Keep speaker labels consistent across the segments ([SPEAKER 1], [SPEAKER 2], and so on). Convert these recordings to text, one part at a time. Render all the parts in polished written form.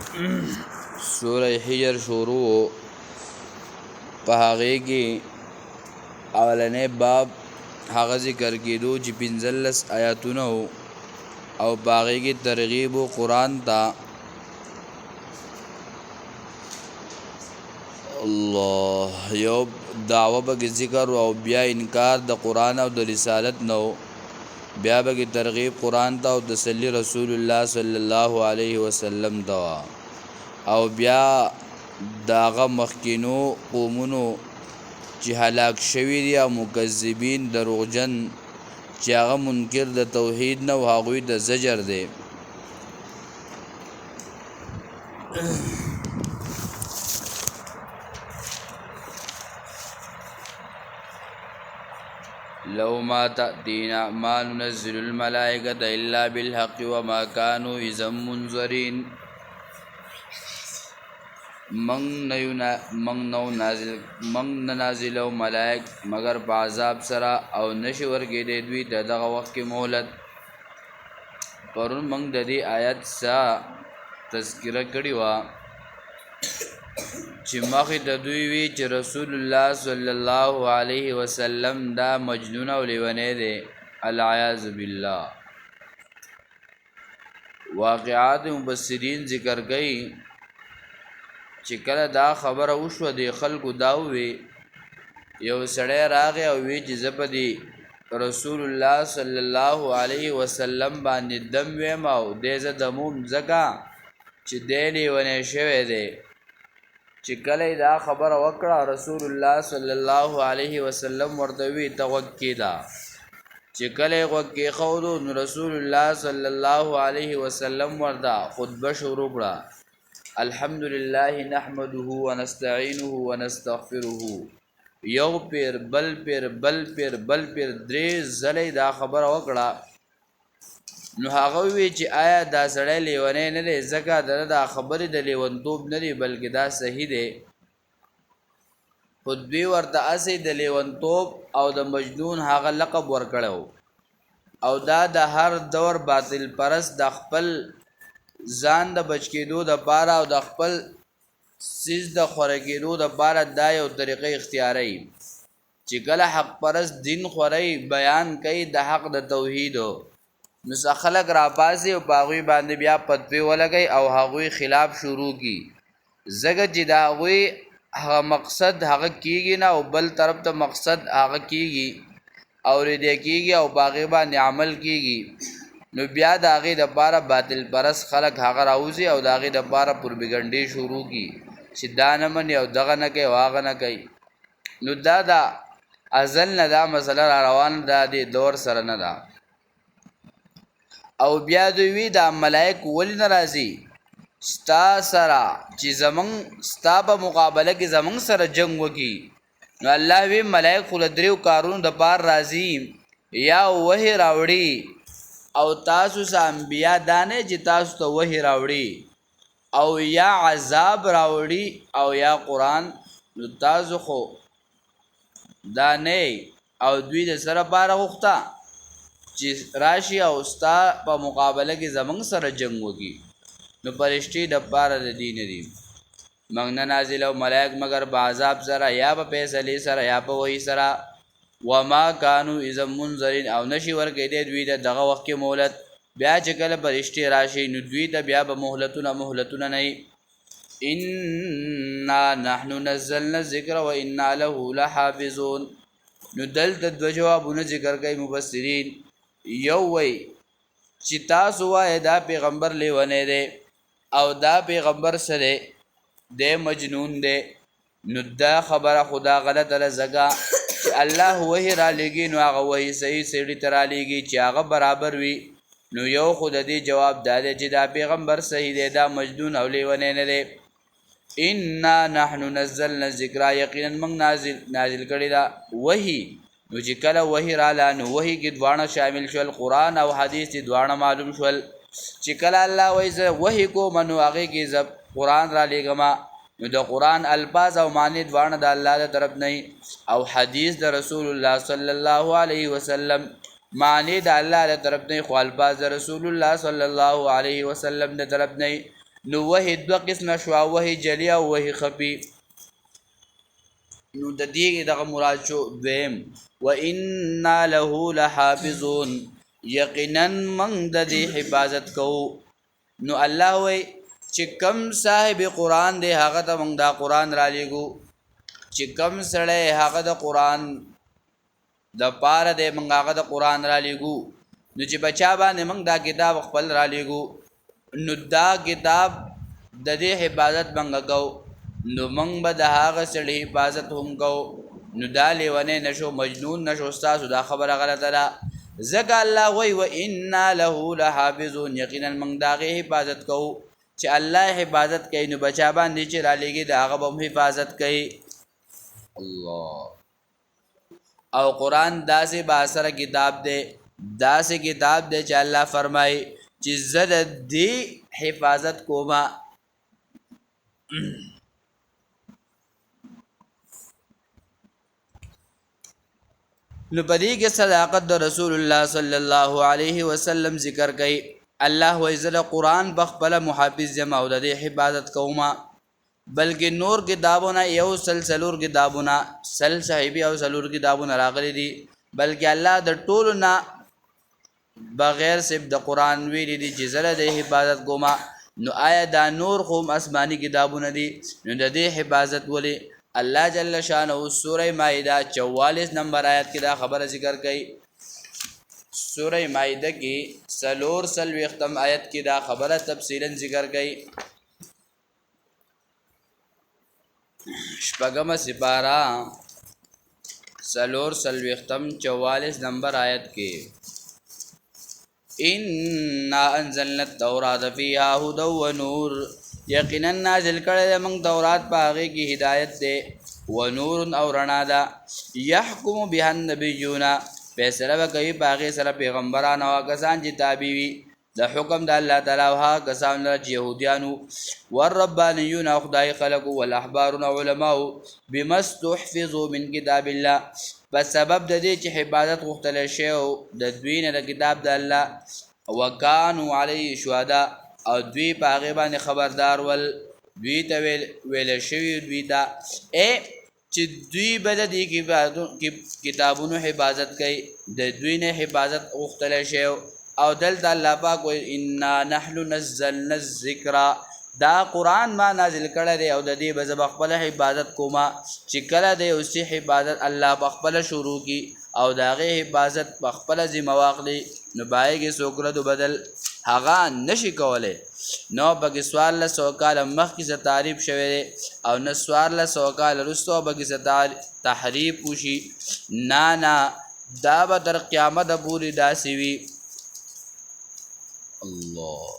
[SPEAKER 1] سورہ حجر شروع په هغې کې اولنی باب هغه ذکر کېدو چې 15 آیاتونه او په هغې کې ترغیب قرآن ته الله یو دعوه به ذکر او بیا انکار د قرآن او د رسالت نو بیا به ترغیب قرآن ته او تسلی رسول الله صلی الله علیه وسلم ته او بیا داغه مخکینو قومونو چې هلاک شوي دي او مکذبین دروغجن چې هغه منکر د توحید نه او هغوی د زجر دی لو ما تأتينا ما ننزل الملائكة إلا بالحق وما كانوا إذا منذرين من نازل او ملائک مگر په عذاب سره او نشي ورګې د دوی دغه وخت کې مهلت پرون موږ د دې آیت سا تذکرہ کړی و چې مخې د دوی وی چې رسول الله صلی الله علیه وسلم دا مجنون او لیونی دی العیاذ بالله واقعات مبصرین ذکر کړي چې کله دا خبره وشوه د خلکو دا وی یو سړی راغی او وی چې زپدی رسول الله صلی الله علیه وسلم باندې دم ویم او دې دموم زکا چې دی ونه شوی دی چې کله دا خبره وکړه رسول الله صلی الله علیه وسلم ورته وی توکیدا چې کله وکي خورو رسول الله صلی الله علیه وسلم وردا خطبه شروع کړه الحمد لله نحمده ونستعينه ونستغفره یو پیر بل پیر درې زلې دا خبره وکړه نو هغه وی چې آیا دا سړی لیونی نه دی ځکه دا خبرې د لیونتوب نه دی بلکې دا صحیح دی خو دوی ورته اسې د لیونتوب او د مجنون هغه لقب ورکړو او دا د هر دور باطل پرست د خپل ځان د بچ کېدو د پاره او د خپل سیز د خوره کېدو د پاره دا یو طریقه اختیاري چې کله حق پرست دین خوري بیان کوي د حق د توحید نو خلک را پاسي او باغوي باندې بیا پتوي ولګي او هغوی خلاف شروع کی زګه چې دا هغوی هغه مقصد هغه کیږي نه او بل طرف ته مقصد هغه کیږي او دې کیږي او باغی باندې عمل کیږي نو بیا د هغې دپاره باطل پرست خلک هغه راوځي او د هغې دپاره پروپیګنډې شروع کي چې دا نه مني او دغه نه کوي او هغه نه کوي نو دا د ازل نه دا مسله را روانه دا د دور سره نه ده او بیا دوی وی دا ملائک ولې نه راځي ستا سره چې زمونږ ستا په مقابله کې زمونږ سره جنګ وکړي نو الله وی ملائک خو له دریو کارونو دپاره راځي یا وحی راوړي او تاسو سه انبیا دانه چې تاسو ته وحی راوړي او یا عذاب راوړي او یا قرآن نو تاسو خو دانه او دوی د سره باره غوښته چې راشي او ستا په مقابله کې زمونږ سره جنګ وکړي نو فرشتې د پاره د دین دي موږ نه نازل او ملائک مگر په عذاب سره یا په فیصلې سره یا په وحی سره وما كانوا اذا منذرين او نشي ورکې دې دوی دغه وخت کې مهلت بیا چې کله فرشتې راشي نو دوی ته بیا به مهلتونه نه انا نحن نزلنا الذکر وانا له لحافظون نو دلته دو جوابونه ذکر کوي مفسرین یو وی چې تاسو وایي دا پیغمبر لیونی دی او دا پیغمبر سره دی مجنون دی نو دا خبره خدا غلطه لزګه چې الله وحی را لګي نو هغه وحی صحیح سړي ته را لګي چې هغه برابر وي نو یو خو د دې جواب دا دی چې دا پیغمبر صحیح دی دا مجنون او لیونی نه دی انا نحن نزلنا الذکر یقینا موږ نازل کړی دا وحی نو چې کله وحی رااله نو وحی کې دواړه شامل شول قرآن او حدیث دواړه معلوم شول چې کله الله وایي زه وحی کوم نو هغې کې زه قرآن را لېږم نو د قرآن الفاظ او معنی دواړه د الله د طرف نه او حدیث د رسول الله صلی الله علیه وسلم معنی د الله د طرف نه خو الفاظ د رسول الله صلی الله علیه وسلم د طرف نه نو وحی دو قسم شوا وحی جلی او وحی خفی نو د دې دغه مراد شو دویم و انا له لحافظون یقینا من د دې حفاظت کو نو الله وی چې کم صاحب قران دی هغه ته موږ دا قران را لېګو چې کم سړی هغه د قران د پاره دی موږ هغه د قران را لېګو نو چې بچا باندې موږ دا کتاب خپل را لېګو نو دا کتاب د دې حفاظت موږ کو نو موږ به د هغه سړي حفاظت هم کو نو دا لیونه نشو مجنون نشو تاسو دا خبره غلطه ده ځکه الله وی و انا له لحافظون یقینا موږ د هغې حفاظت کوو چې الله حفاظت کوي نو بچا باندې چې رالیږي د هغه به هم حفاظت کوي الله او قرآن داسې باثره کتاب دی داسې کتاب دی چې الله فرمایي چې زه د دې حفاظت کومه نو پدې کې صداقت د رسول الله صلی الله علیه وسلم ذکر کوي الله وایي قرآن بخبل محافظ جمع او د حفاظت کوما بلکې نور کتابونه یو سلسلور کتابونه سل صحیبی او سلور کتابونه راغلي دي بلکې الله د ټولو نه بغیر سب د قرآن ویلي دي چې زه د حفاظت کوما نو آیا دا نور خو آسماني کتابونه دي نو د دې حفاظت ولې الله جل شانه سوره مائده 44 نمبر آیت کې دا خبره ذکر کړي سوره مائده کې سلور سلوي ختم آیت کې دا خبره تفصیلا ذکر کړي شپږم سپارا سلور سلوي ختم 44 نمبر آیت کې انا انزلنا التوراة فيها هدى ونور یقینا نازل کړل موږ تورات په هغه کې هدایت ده و نور او رڼا ده يحكم بها النبيون فیصله کوي په هغه سره پیغمبران او کسان چې تابع وي د حکم د الله تعالی او هغه کسان چې يهوديانو والربانيون او خدای خلقو والاحبار علماء بما استحفظوا من كتاب الله په سبب د دې چې حفاظت غوښتل شي او د دوی نه د کتاب د الله وکانو علی شهدا او دوی په هغه باندې خبردار ول دوی ته ویل شوی دوی ته چې دوی بل دي کې کتابونو حفاظت کوي د دوی نه حفاظت غوښتل شي او دلته الله پاک وایي انا نحن نزلنا الذکر دا قرآن ما نازل کړی دی او د دې به زه خپله حفاظت کومه چې کله دی اوسې حفاظت الله په خپله شروع کي او د هغې حفاظت په خپله ذمه واخلي نو په هغې څوک رد و بدل هغه نشي کولی نو پکې 1400 کاله مخکې څه تعریف شوی دی او نه 1400 کاله وروسته پکې څه تحریف وشي نه دا به تر قیامته پورې داسې وي الله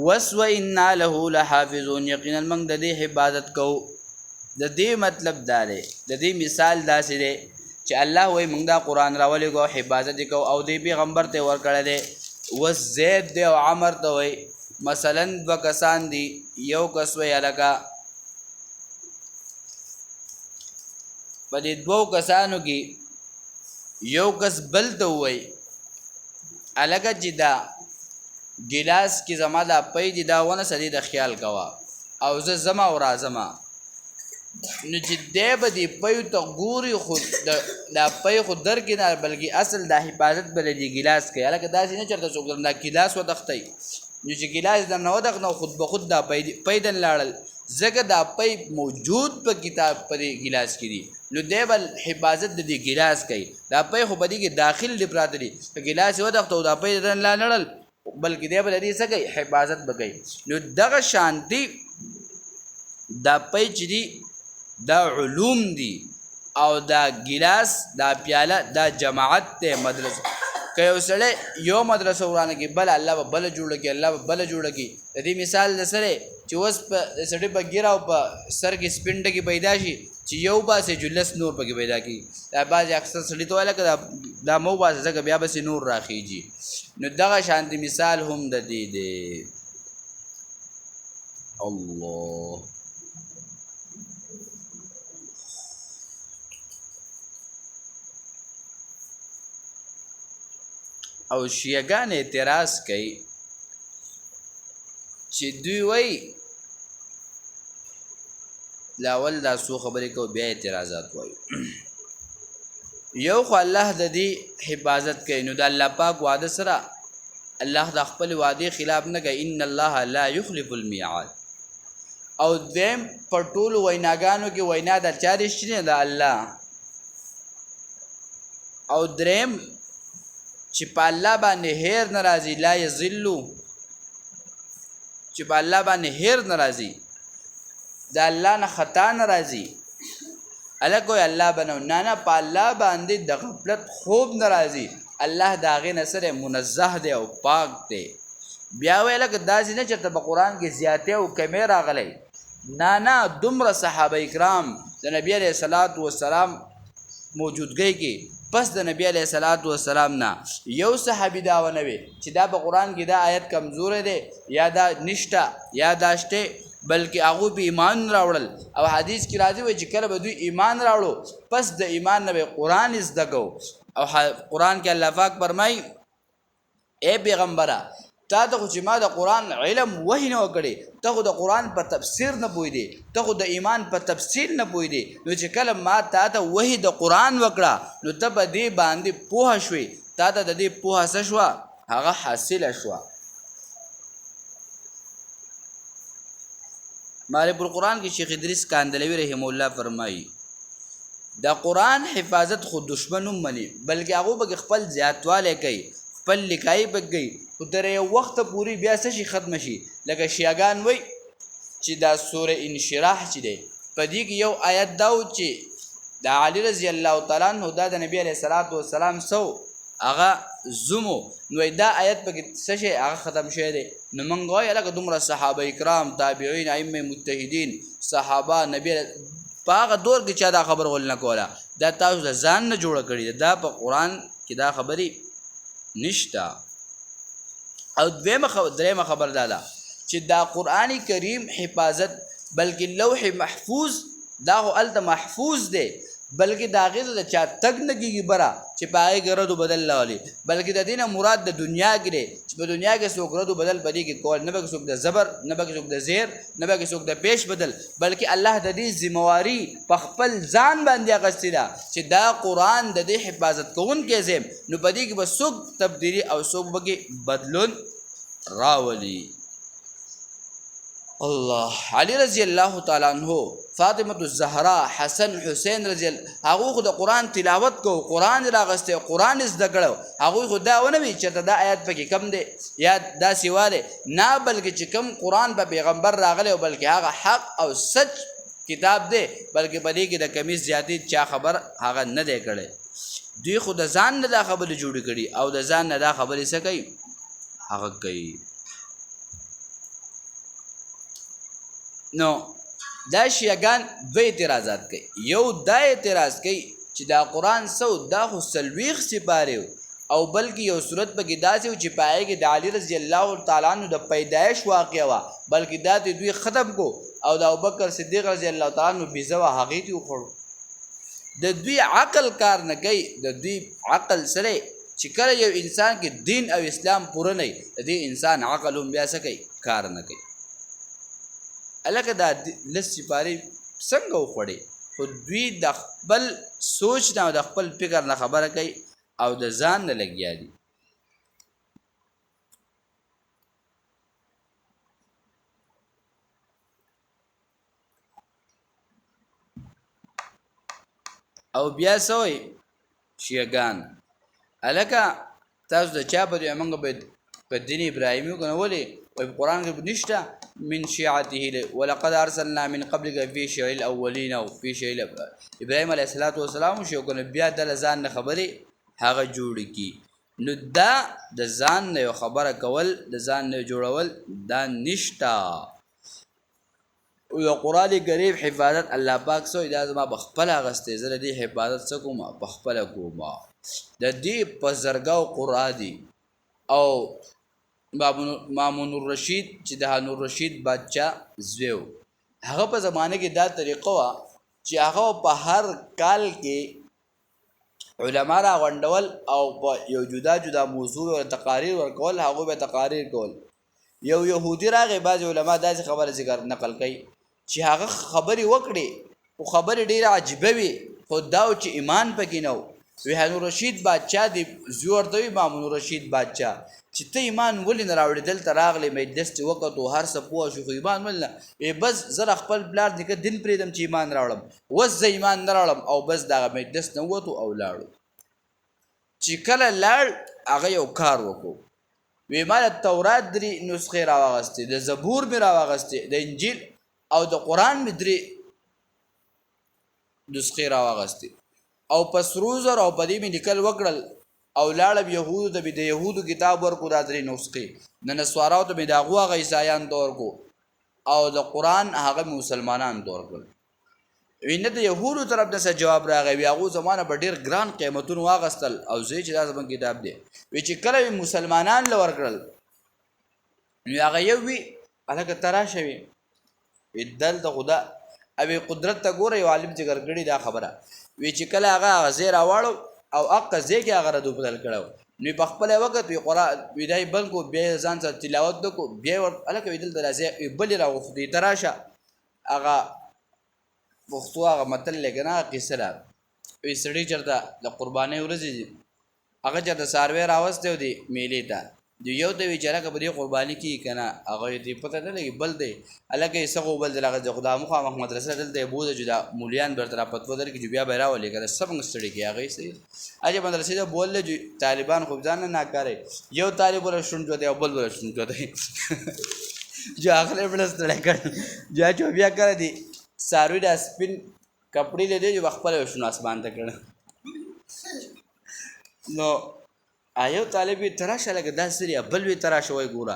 [SPEAKER 1] وسو انا له لحافظون یقینا موږ د دې حفاظت کوو د دې مطلب دا دی د دې مثال داسې دی چې الله وایي موږ دا قرآن راولېږو حفاظت یې کوو او دې پیغمبر ته یې ورکړی دی وس زید دی او عمر ته وایي مثلا 2 کسان دي یو کس وایي هلکه په دې 2 کسانو کې یو کس بل ته وایي هلکه چې دا ګلاس کې زما دا پی دي دا ونه سدي د خیال کوا او زه زما او رازما نو چې دی به دې پیو ته ګوري خو دا پی خو درکې نه بلکې اصل دا حفاظت به د دې ګلاس کوي هلکه داسې نه چېرته څوک دا ګلاس ودښتی نو چې ګلاس درنه ودښنه خود به خود دا پی دن لاړل ځکه دا پی موجود په کتاب په دې ګلاس کې دي نو دی به حفاظت د دې ګلاس کوي دا پی خو په دې کې داخل دي پراته دي په ګلاس یې ودښته او دا پی درن لا نړل بلکې دی به د دې څه کوي حفاظت به کوي نو دغه شانتي دا پی چې دي دا علوم دي او دا ګلاس دا پیاله دا جماعت دی مدرسه که یو سړی یو مدرسه ورانه کړي بله الله به بله جوړه کړي الله به بله جوړه کړي د دې مثال د سړی چې اوس په سړي په ګیره او په سر کې سپین ټکي پیدا شي چې یو باسې جلس نور پکې پیدا کړي دا بعضې اکثر سړي ته وایي لکه دا مه وباسه ځکه بیا بسې نور راخیږي نو دغه شانتي مثال هم د دې دی الله او شیعگان اعتراض کوي چې دوی وای لاول دا سو خبرې کو بیا اعتراضات وایو یو خو الله د دې حفاظت کوي نو د الله پاک وعده سره الله د خپل وعده خلاف نه کوي ان الله لا يخلف الميعاد او دیم په ټولو ویناګانو کې وینا د چا رښتینه ده الله او دریم چې په الله باندې هیر ناراضي لا یذلو چې په الله باندې هیر ناراضي د الله نه خطا ناراضي الکو الله بنو نه په الله باندې د غفلت خوب ناراضي الله داغه نصر منزه دی او پاک دی بیا ویل که داسې نه چې په قران کې زیاته او کمی راغلی نه دومره صحابه کرام د نبی علیہ الصلوۃ والسلام موجودګۍ کې پس د نبی علیہ الصلوۃ والسلام نه یو صحابي دا ونوي چې دا په قران کې دا آیت کمزور دی یا دا نشتا یا داشته بلکې هغه به ایمان راوړل او حدیث کې راځي وي چې کله به دوی ایمان راوړو پس د ایمان نه به قران زده کو او قران کې الله پاک فرمایي اے پیغمبره تا ته چې ما د قران علم وحی نه وکړي ته خو د قران په تفسیر نه پوي دي ته خو د ایمان په تفصیل نه پوي دي نو چې کله ما تا ته وحی د قران وکړه نو ته به دې باندې پوه شوي تا ته د دې پوه څه شو هغه حاصله شو مالک القرآن کې شیخ ادریس کاندلوی رحم الله فرمایي د قران حفاظت خود دشمن هم مني بلکې هغه به خپل زیاتواله کوي خپل لیکای بګي خو تر یو وخت پوری بیا څه شي ختم شي لکه شیعاګان وای چې دا سوره انشراح چې دی په دې کې یو آیت داو چې د علی رضی الله تعالی عنہ د نبی علیہ الصلوۃ والسلام سو هغه زمو نو دا آیت په څه شي هغه ختم شوی دی نو مونږ وایو لکه دومره صحابه کرام تابعین ائمه مجتهدین صحابه نبی په هغه دور کې چا دا خبر ول نه کوله دا تاسو د ځان نه جوړ کړی دا په قران کې دا خبري نشتا او درېمه خبر دادا چې دا قرآنی کریم حفاظت بلکې لوح محفوظ دا هو الته محفوظ دی بلکې دا غیر د چا تک نه کیږي برا چې پای ګردو بدل لولي بلکې د دینه مراد د دنیا کې دی چې په دنیا کې څوک ګردو بدل بدی کې کول نه به څوک د زبر نه به څوک د زیر نه به څوک د پیش بدل بلکې الله د دې ذمہواری په خپل ځان باندې غوښتي دا چې دا قران د دې حفاظت کوونکې زم نو بدی کې به څوک تبدیلی او څوک به بدلون راولي الله علی رضی الله تعالی عنہ فاطمه الزهرا حسن حسین رضی الله هغه د قران تلاوت کو قران راغسته قران زده کړو هغه خدا ونوي چې دا آیات پکې کم دی یا دا سیواله نه بلکې چې کم قران په پیغمبر راغلی او بلکې هغه حق او سچ کتاب دی بلکې بدی کې د کمی زیاتی چا خبر هغه نه دی کړي دوی خود ځان نه دا خبره جوړ کړي او د ځان نه دا خبره څه کوي هغه کوي نو دا شیعاګان دوه اعتراضات کوي یو دا اعتراض کوي چې دا قران سو دا خو سلويخ سپاره او بلکې یو صورت پکې داسې چې پای کې د علی رضی الله تعالی عنہ د پیدایش واقعا وا بلکې دا دوی ختم کو او د ابوبکر صدیق رضی الله تعالی عنہ بيزوا هغه دی خور د دوی عقل کار نه کوي د دوی عقل سره چې کله یو انسان کې دین او اسلام پوره نه د دې انسان عقل هم بیا څه کوي کار نه کوي الکه دا لسی پاره څنګه وخړي خو دوی د خپل سوچ نه د خپل فکر نه خبره کوي او د ځان نه لګیا دي او بیا سوی شیعاګان الکه تاسو د چا په موږ په دین ابراهیمي کنه ولي او قران کې نشته من شيعته ولقد ارسلنا من قبلك في شيع الاولين او في شيع ابراهيم عليه السلام شو کنه بیا د ځان خبري هغه جوړ کی نو دا د ځان نه خبره کول د ځان نه جوړول دا نشتا او قران کریم حفاظت الله پاک سو اجازه ما بخپل غسته زره دی حفاظت سکوم بخپل کوما د دې پزرګاو قرادي او مامون الرشید چې د هانون الرشید بادشاہ زویو هغه په زمانه کې دا طریقه وا چې هغه په هر کال کې علما را غونډول او په یو جدا موضوع او تقاریر ورکول هغه به تقاریر کول یو يهودي راغی بعض علما داسې خبره ذکر نقل کوي چې هغه خبرې وکړي او خبرې ډېره عجیبه وي خو دا چې ایمان پکې نه و وی هارون رشید بادشاه دی زور دوی مامون رشید بادشاه چې ته ایمان ولې نه راوړې دلته راغلی مې دست وکړو هر څه پوه شو خو ایمان ولې نه بس زه خپل پلار نیکه دین پرېږدم چې ایمان راوړم اوس زه ایمان نه راوړم او بس دغه مې دست نه ووتو او لاړو چې کله لاړ هغه یو کار وکړو وی ما د تورات 3 نسخې راواغستې د زبور مې راواغستې د انجیل او د قرآن مې 3 نسخې راواغستې او په سرو زر او په دې مې لیکل وکړل او لاړم یهودو ته مې د یهودو کتاب ورکړو دا 3 نسخې د نسواراو ته مې د هغو هغه عیسایانو ته ورکړو او د قرآن هغه مسلمانانو ته ورکړل وی نه د یهودو طرف نه څه جواب راغی وی هغو زمانه په ډېر ګران قیمتونو واغستل او زه چې دا زموږ کتاب دی وی چې کله مې مسلمانان له ورکړل نو هغه یو وي هلکه ته راشه وي وی دلته خدا ابي قدرت ته ګوره یو عالم ذکر کړي دا خبره وی چې کله هغه زه راواړو او اقه ځای کې هغه ردو بدل کړو نو په خپل وخت وی قرآن وی دای بل کو بیا ځان سره تلاوت وکړو بیا هلکه وی دلته راځي بل راغوښتي ته راشه هغه پښتو هغه متل لګه نه قصه ده وی سړي چېرته د قربانۍ ورځې دي هغه چېرته څاروی راوستی و دې میلې ته یو ته وی چې هلکه په دې قرباني کېږي که نه هغه یې پته نه لګي بل دی هلکه یې څه خو بل دی هغه د خدا مخامخ مدرسه دلته یې بوځه چې دا مولیان بېرته را فتوا درکړي چې بیا به یې راولې که څه موږ ستړي کړي هغه یې صحیح اچې مدرسې ته بوللی چې طالبان خو ځان نه ناکاره یو طالب وله شونډ جوتی او بل وله شونډ جوتی جو هغه یې بله ستړی کړ جو چې بیا کړی دی څاروي دا سپین کپړې دی چې خپله یې شنو اسمان ته کړه نو یو طالب یې ته راشه لکه دا سري بل وی ته راشه وایي ګوره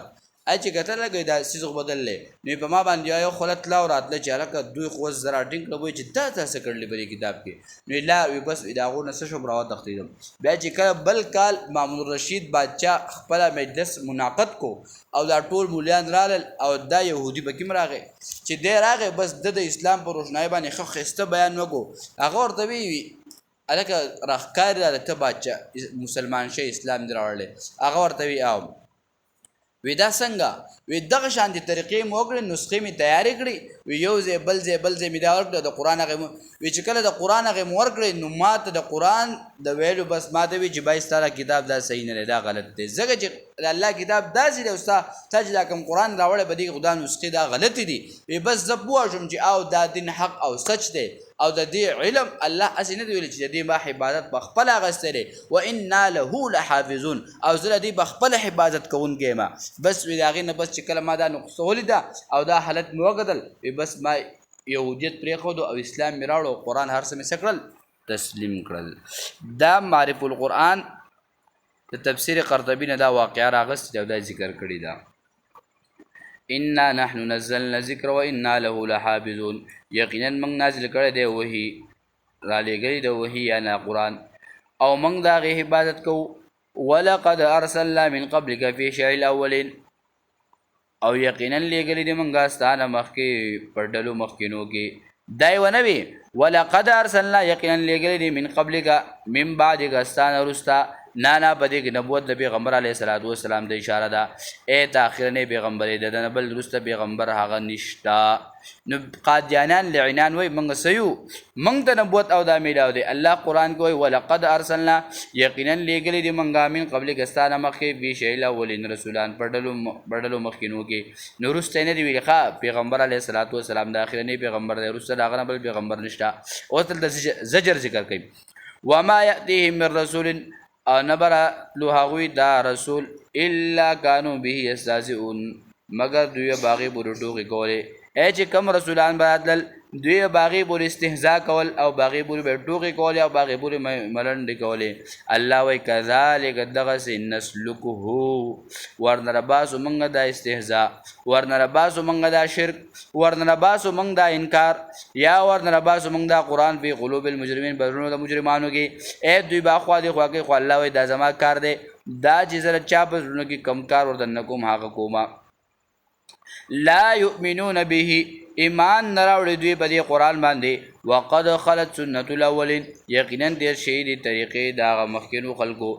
[SPEAKER 1] چې کتل لګوي دا څیز خو بدل دی نو په ما باندې یو خوله تله او راتله چې هلکه دوی خو اوس زه راټینګ کړم وایي چې دا تا څه کړلي په دې کتاب کې نو لا وي بس د هغو نه څه شوم راوتښتېدم بیا چې کله بل کال مامون الرشید بادشاه خپله مجلس منعقد کو او دا ټول مولیان رالل او دا یهودي پکې هم راغی چې دی راغی بس د اسلام په روښنایي باندې ښه ښایسته بیان وکړو هغه ورته وی هلکه راښکاري راله ته بادشاه مسلمان شی اسلام دې راوړلی هغه ورته وی او وی دا څنګه وی دغه شانتې طریقې مې وکړې نسخې مې تیارې کړې وی یو ځای بل ځای بل ځای مې دا ورکړه د قرآن هغې وی چې کله د قرآن هغې مې ورکړې نو ما ته د قرآن د ویلو بس ما ته وی چې بای ستا کتاب دا صحیح نه دی دا غلط دی ځکه چې د الله کتاب داسې دی او ستا چې دا کوم قرآن راوړی په دې کې خو دا نسخې دا غلطې دي وی بس زه پوه شوم چې او دا دین حق او سچ دی او د دې علم الله هسې نه دی ویلي چې د دې ما حفاظت په خپله اخیستی دی و انا له لحافظون او زه د دې په خپله حفاظت کوونکی یم بس وی د هغې نه بس چې کله ما دا نقصه ولیده او دا حالت مې وکتل وی بس ما یهودیت پرېښودو او اسلام مې راوړو او قرآن هر څه مې څه کړل تسلیم کړل دا معرف القرآن د تفسیر قرطبي نه دا واقعه راغستې ده او دا ذکر کړې ده انا نحن نزلنا ذکر و انا له لحافظون یقینا موږ نازل کړی دی وحي رالیږلی د وحي یعنی قرآن او موږ د هغې حفاظت کوو ولقد ارسلنا من قبلک فی شیع الاولین او یقینا لیږلی دی موږ ستا نه مخکې په ډلو مخکینو کې دا یې ونه وي ولقد ارسلنا یقینا لیږلی دی من قبلک من بعدک ستا نه وروسته نه په دې کې نبوت د پیغمبر علیه الصلاۃ والسلام د اشاره ده ته آخرنی پیغمبر د نه بل وروسته پیغمبر هغه نشته نو قادیانان لعنان وایي موږ څه یو موږ ته نبوت او دا میلاو دی الله قرآن کې وایي ولقد ارسلنا یقینا لیږلی دی موږ من قبلک ستا نه مخکې فی شیع الاولین رسولان په ډلو مخکینو کې نو وروسته یې نه دی ویلي ښه پیغمبر علیه الصلاۃ والسلام د آخرنی پیغمبر دی وروسته د هغه نه بل پیغمبر نشته اوس دلته زجر ذکر کوي وما یأتیهم من رسول او نبرا لو هغوی دا رسول الا کانو به یستهزئون مگر دوی باغی پورې ټوکې کولې چې کم رسولان به راتلل دوی باغی پورې استهزا کول او باغی پورې به ټوکې کولې او باغی پورې ملنډې کولې الله وایي کذلک دغسې نسلکه ورنه رباسو موږ دا استهزا ورنه رباسو موږ دا شرک ورنه رباسو موږ دا انکار یا ورنه رباسو موږ دا قرآن فی قلوب المجرمین بزرونو د مجرمانو کې دوی با خوا دي خوا کې خو الله وایي دا زما کار دی دا چې زه چا په زړونو کې کم کار ورته نه کوم هغه کومه لا یؤمنون به ایمان نه راوړي دوی په دې قرآن باندې وقد خلت سنت الاولین یقینا ډېر شوي دي طریقې د هغه مخکینو خلکو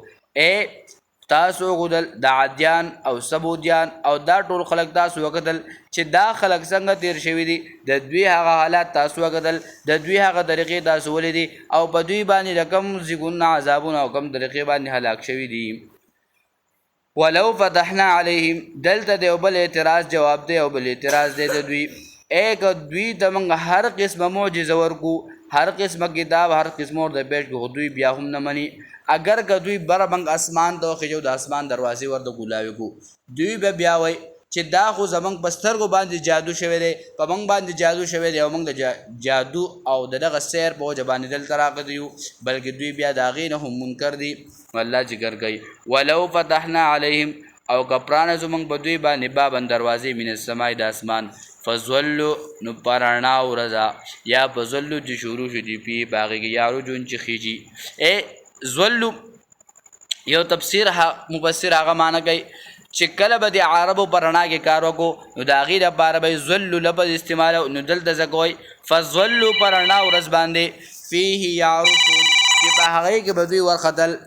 [SPEAKER 1] تاسو غدل د عادیان او سبودیان او دا ټول خلق تاسو وکتل چې دا خلق څنګه تیر شوي دي د دوی هغه حالات تاسو وکتل د دوی هغه طریقې تاسو ولیدي او په دوی باندې د کم زیګونه عذابونه او کم طریقې باندې هلاک شوي دي ولو فتحنا علیهم دلته د یو بل اعتراض جواب دی او بل اعتراض دی د دوی ایک دوی ته موږ هر قسمه معجزه ورکو هر قسمه کتاب هر قسمه اور د پیش کو دوی بیا هم نه مني اگر که دوی بره موږ اسمان ته وخېږو د اسمان دروازې ورته ګولاوي کو دوی به بیا وایي چې دا خو زموږ په سترګو باندې جادو شوی دی په موږ باندې جادو شوی دی او موږ د جادو او د دغه سیر په وجه باندې دلته راغلي یو بلکې دوی بیا د هغې نه هم منکر دي الله ذکر کوي ولو فتحنا علیهم او که پرانځو موږ په دوی باندې بابن دروازې من السماء د اسمان فزولو نو پرانا ورځه یا فزولو چې شروع شو دي پی باغې کې یارو جون چې خیجي زولو یو تفسیر مفسر هغه معنی کوي چې کله به د عربو په رڼا کې کار وکړو نو د هغې دپاره به زولو لفظ استعمالو نو دلته ځکه وایي فزولو په رڼا ورځ باندې فیه یعرفون چې په هغې کې به دوی ورختل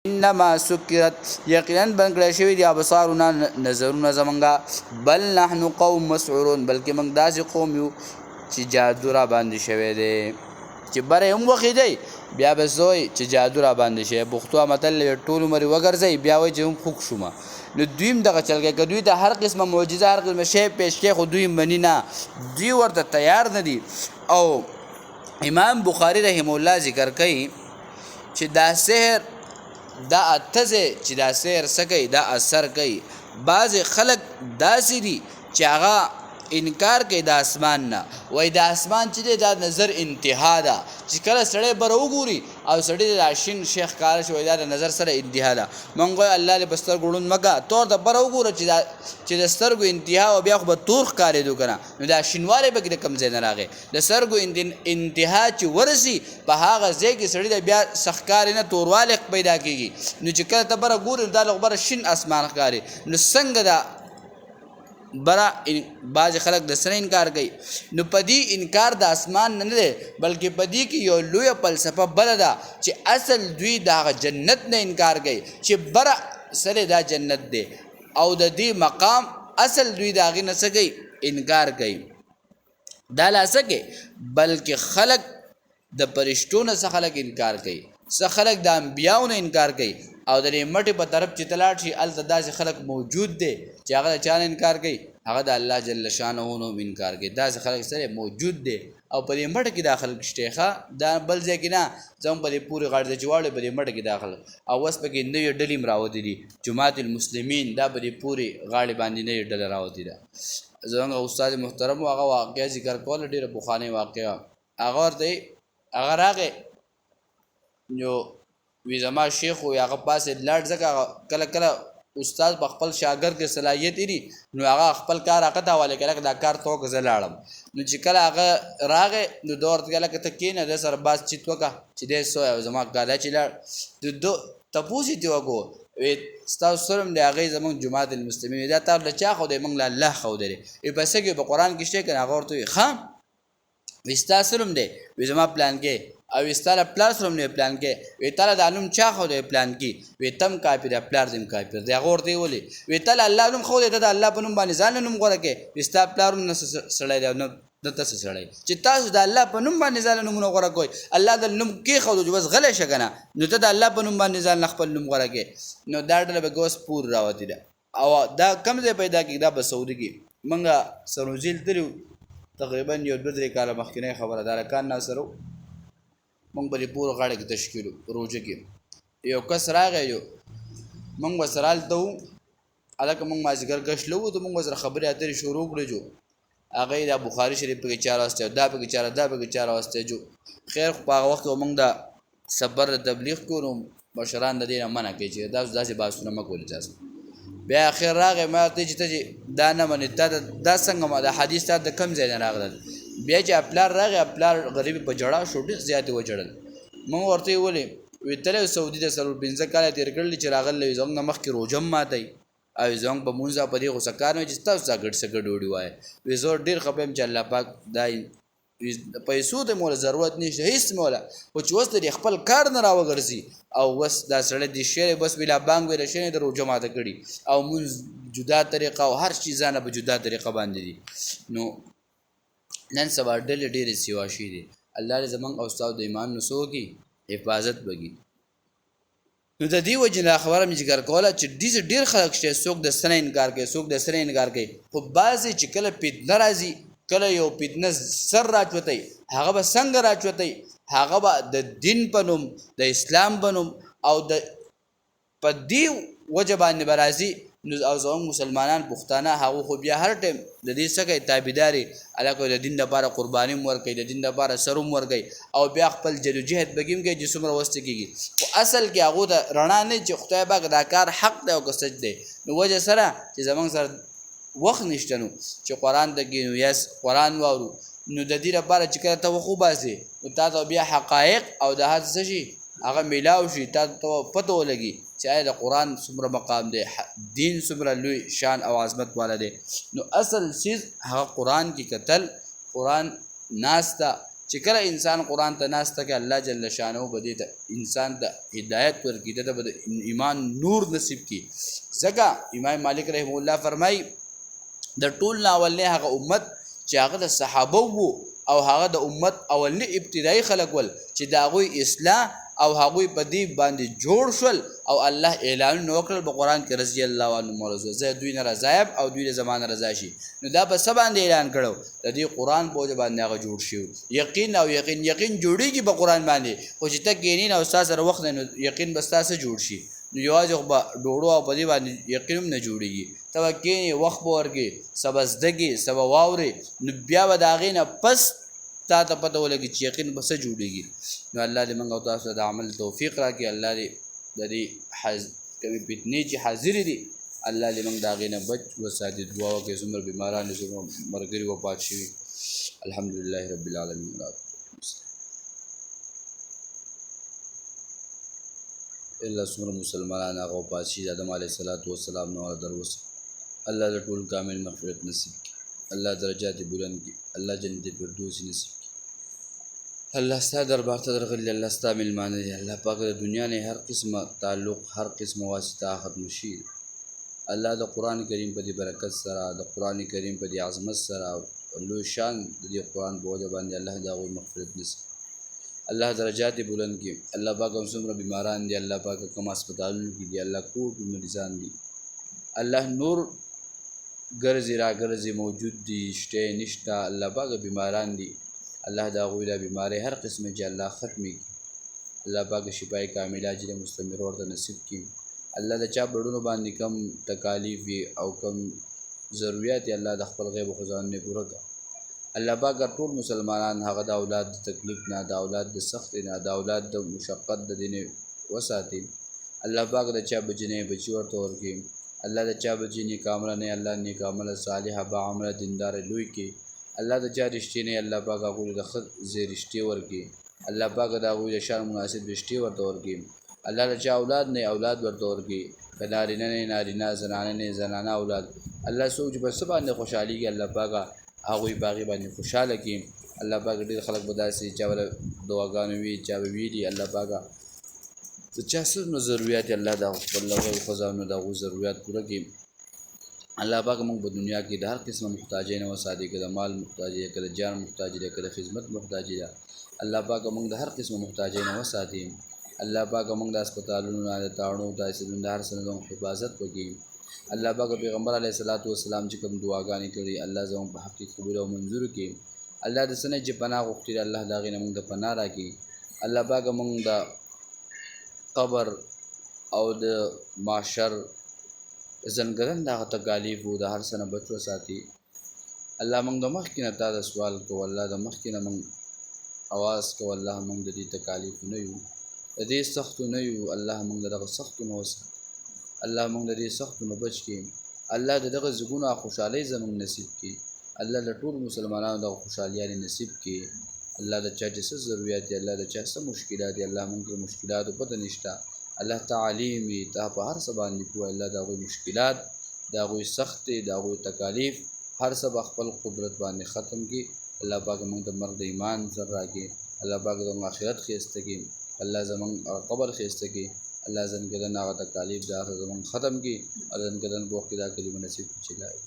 [SPEAKER 1] انما سکرت یقینا بند کړی شوي دي ابصارنا نظرونه زمونږه بل نحن قوم مسعورون بلکې موږ داسې قوم یو چې جادو را باندې شوی دی چې بره هم وخېدی بیا به زوی چې جادو را باندې شوی پښتو متل ټول عمر وګرځئ بیا وایي چې هم خوږ شومه نو دوی هم دغه چل کوي که دوی ته هر قسمه معجزه هر قسمه شی پیش کوي خو دوی مني نه دوی ورته تیار نه دي او امام بخاري رحم الله ذکر کوي چې دا سحر دا اتزه چې دا سیر سکی دا اثر کوي بعض خلق داسې دي چې هغه انکار کوي د اسمان نه وایي د اسمان چې دی دا نظر انتها ده چې کله سړی بره وګوري او سړی د شین شیخ ښکاره شي وایي دا د نظر سره انتها ده موږ وایو الله دې په سترګو ړوند مه کړه تور ته بره وګوره چې د سترګو انتها او بیا خو به تور ښکارېدو که نه نو دا شینوالی به د کوم ځای نه راغی د سترګو انتها چې ورسي په هغه ځای کې سړي ته بیا سخکارې نه توروالی پیدا کېږي نو چې کله ته بره ګورې دا لږ بره شین اسمان ښکاري نو څنګه دا برا بعض خلق د سره انکار کوي نو پدی انکار د اسمان نه دی بلکې پدی کې یو لوی فلسفه بل ده چې اصل دوی د جنت نه انکار کوي چې برا سره دا جنت دی او د دې مقام اصل دوی د هغې نه څه کوي انکار کوي دا لاسه کې بلکې خلق د فرشتو نه څه خلق انکار کوي څه خلق د انبیاو نه انکار کوي او د دې مټې په طرف چې تلاړ شي هلته داسې خلق موجود دی چې هغه د چا نه انکار کوي هغه د الله جل شانه نه انکار کوي داسې خلق سره موجود دی او په دې مټه کې دا خلق شته ښه دا بل ځای کې نه زموږ په دې پورې غاړې ته چې واړې په دې مټه کې دا خلق او اوس پکې نوې ډلې هم راوتې دي جماعت المسلمین دا په دې پورې غاړې باندې نوې ډله راوتې ده زموږ استاد محترم هغه واقعه ذکر کوله ډېره پخوانۍ واقعه هغه ورته هغه راغی یو وی زما شیخ و هغه پاسې لاړ ځکه کله کله استاد په خپل شاګرد کې صلاحیت لري نو هغه خپل کار هغه ته حواله کوي دا کار تو که زه لاړم نو چې کله هغه راغی نو دا ورته کله ته کېنه د سره باز چیت وکړه چې دی سوی او زما ګاډه چې لاړ تپوس یې ترې وکړو وی ستاسو سره هم د هغې زموږ جماعت المسلمین دا تا له چا ښودی موږ له الله ښودلی وی په څه کې په قرآن کې شته که نه هغه ورته وي ښه وی ستا سره هم دی وی زما پلان کې او استاله پلار سره هم پلان کې وی تعالی د علم چا خو دی پلان کې وی تم کافر پلار دم کافر دی هغه ورته ویلي وی تعالی الله نوم خو دی د الله په نوم باندې ځان نوم غوړه کې وستا پلار نو سړی دی نو دته سړی چې تاسو د الله په نوم باندې ځان نوم غوړه کوي الله د نوم کې خو دی بس غلې شګنه نو ته د الله په نوم باندې ځان خپل نوم غوړه کې نو دا ډله به ګوس پور راوتی ده او دا کم ځای پیدا کې دا به سعودي کې منګه سروجیل تلو تقریبا یو 2-3 کال مخکې خبره دار کان ناصرو مونږ به پور غاړه کې تشکیل روزه کې یو کس راغی یو مونږ وسره هلته وو هلکه مونږ مازدیګر ګشت له وو ته مونږ ورسره خبرې اترې شروع کړې جو هغه یې دا بخاري شریف پکې چا راوستی دا پکې چا راوستی جو خیر خو په هغه وخت کې مونږ د صبر تبلیغ کوو نو مشران د دې نه منع کوي چې داسې بحثونه مه کوئ تاسو بیا اخر راغی ما ته چې ته دا نه منې تا دا څنګه ما دا حدیث تا د کم ځای نه راغلل بیا چې پلار راغی پلار غریب په جړه شو ډېر زیاتې وجړل موږ ورته ویلې وی تللی سعودي ته 4-5 کاله تېر کړلي چې راغلی زموږ نه مخکې روژه هم ماتی او زمونږ په مونځ په دې غوسه کار نه چې تاسو دا ګډ څه ګډوډي وایي وایي زه ډېر خفه یم چې الله پاک دا پیسو ته موله ضرورت نشته هېڅ موله خو چې اوس د خپل کار نه راوګرځي او بس دا سړی د شعر بس بلا بانګ ویله شوی د روژه ماته کړي او مونځ جدا طریقه او هر چیزانه په جدا طریقه باندې دي نو نن سبا ډلې ډېرې سیوا شي دي الله دې زمونږ او ستاسو د ایمان نو څه وکړي حفاظت وکړي نو د دې وجې نه خبره مې ذکر کوله چې داسې ډېر خلک شته څوک د څه نه انکار کوي څوک د څه نه انکار کوي خو بعضې چې کله فتنه راځي کله یو فتنه سر راچوتی هغه به څنګه راچوتی هغه به د دین په نوم د اسلام په نوم او د په دې وجه باندې به راځي نو او زموږ مسلمانان پښتانه هغه خو بیا هر ټایم د دې څه کوي تابعداري هلکه د دین لپاره قرباني هم ورکوي د دین لپاره سر هم ورکوي او بیا خپل جدوجهد پکې هم کوي چې څومره وسته کېږي خو اصل کې هغو ته رڼا نه چې خدای پاک دا کار حق دی او که سچ دی نو وجه سره چې زموږ سره وخت نشته نو چې قرآن ته کې نو یس قرآن واورو نو د دې لپاره چې کله ته وخت وباسې نو تا ته بیا حقایق او د هر څه شي هغه میلاو شي تا ته پته ولګي چې آیا د قرآن څومره مقام دی دین څومره لوی شان او عظمت والا دی نو اصل چیز هغه قرآن کې کتل قرآن ناسته چې کله انسان قرآن ته ناسته کې الله جل شانه به دې ته انسان ته هدایت ورکړي ته به د ایمان نور نصیب کړي ځکه امام مالک رحمه الله فرمایي د ټول نه اولنی هغه امت چې هغه د صحابه وو او هغه د امت اولنی ابتدایي خلک ول چې د هغوی اصلاح او هغوی په دې باندې جوړ شول او الله اعلان وکړل په قرآن کې رضی الله عنهم ورضوا زه دوی نه رضا یم او دوی د زمانه رضا شي نو دا په څه باندې اعلان کړو د دې قرآن په وجه باندې هغه جوړ شي یقین او یقین جوړېږي په قرآن باندې خو چې ته کښېنې او ستا سره وخت نو یقین به ستا څه جوړ شي نو یوازې خو به ډوړو او په دې باندې یقین هم نه جوړېږي ته به کښېنې وخت به ورکړې څه به زده کړې څه به واورې نو بیا به د هغې نه پس تا ته پته ولګي چې یقین به څه جوړېږي نو الله دې موږ او تاسو د عمل توفیق راکړي الله دې د دې کومې فتنې چې حاضرې دي الله دې موږ د هغې نه بچ وساتي دعا وکړئ څومره بیماران دي څومره ملګري وفات شوي الحمدلله رب العالمین الله څومره مسلمانان هغه وفات شي د آدم علیه السلام نه دروس الله د ټول کامل مغفرت نصیب کړي الله درجات بلند کړي الله جنت فردوس نصیب کړي الله ستا دربار ته درغلي الله ستا مېلمانه دي الله پاک د دنیا نه هر قسمه تعلق هر قسمه واسطه ختم شي الله د قرآن کریم په دې برکت سره د قرآن کریم په دې عظمت سره لوی شان د دې قرآن په وجه باندې الله د هغوی مغفرت نصیب الله درجات بلند کړي الله پاک هم څومره بیماران دي الله پاک کوم هسپتالونو کې دي الله کور کې مریضان دي الله نور ګرځي را ګرځي موجود دي شته نشته الله پاک بیماران دي الله د هغوی د بیمارۍ هر قسمه چې الله ختمي کړي الله پاک شفای کامله اجر مستمر ورته نصیب کړي الله د چا بړونو باندې کم تکالیف وي او کم ضرورت الله د خپل غیب خزانه نه پوره کړي الله پاک ټول مسلمانان هغه د اولاد د تکلیف نه د اولاد د سخت نه د اولاد د مشقت د دینه وساتي الله پاک د چا بجنه بچي ورته ورکړي الله د چا بچي نیک عمل نه الله نیک عمل صالح با عمل دیندار لوی کې الله د چا رښتې نه الله پاک هغه د خد زی رښتې ورکړي الله پاک د هغه د شان مناسب رښتې ورته ورکړي الله د چا اولاد نه اولاد ورته ورکړي کدارینه نه نارینه زنانه نه زنانه اولاد الله سوچ په سبا نه خوشحالي کې الله پاک هغوی باغی باندې خوشحاله کړي الله پاک ډېر خلک به داسې چا به دعاګانې وي چا به ویلي الله پاک د چا څه نو ضرورت الله د خپل غیب خزانو د هغو ضرورت پوره کړي الله پاک موږ په دنیا کې د هر قسمه محتاجۍ نه وساتي که د مال محتاج دی که د جان محتاج دی که د خدمت محتاج دی الله پاک موږ د هر قسمه محتاجۍ نه وساتي الله پاک موږ د هسپتالونو نه د تاړو د اسیدونو د هر څه نه حفاظت وکړي الله پاک پیغمبر علیه السلام چې کوم دعاګانې کړي الله زموږ په حق کې قبول او منظور کړي الله د څه نه چې پناه غوښتې الله د هغې نه موږ د پناه راکړي الله پاک موږ د قبر او د معاشر ځنګرن د هغه تکالیفو د هر څه نه بچ وساتي الله موږ د مخکې نه تا د سوال کوو الله د مخکې نه موږ اواز کوو الله موږ د دې تکالیفو نه یو د دې سختو نه یو الله موږ د دغه سختو نه وساتي الله موږ د دې سختو نه بچ کړي الله د دغه زګونو خوشحالۍ زموږ نصیب کړي الله د ټول مسلمانانو د خوشحالیانې نصیب کړي الله د چا چې څه ضرورت دی الله د چا څه مشکلات دي الله موږ د مشکلاتو پته نشته الله تعالی می ته په هر څه باندې پوهه الله د هغوی مشکلات دا غوی سخت دا غوی تکالیف هر څه خپل قدرت باندې ختم کی الله پاک موږ د مرګ د ایمان سره راکړي الله پاک د آخرت خیسته کی الله زمون قبر خیسته کی الله زن کدن هغه تکالیف دا زمون ختم کی اذن کدن بوخت دا کلمه نصیب چلای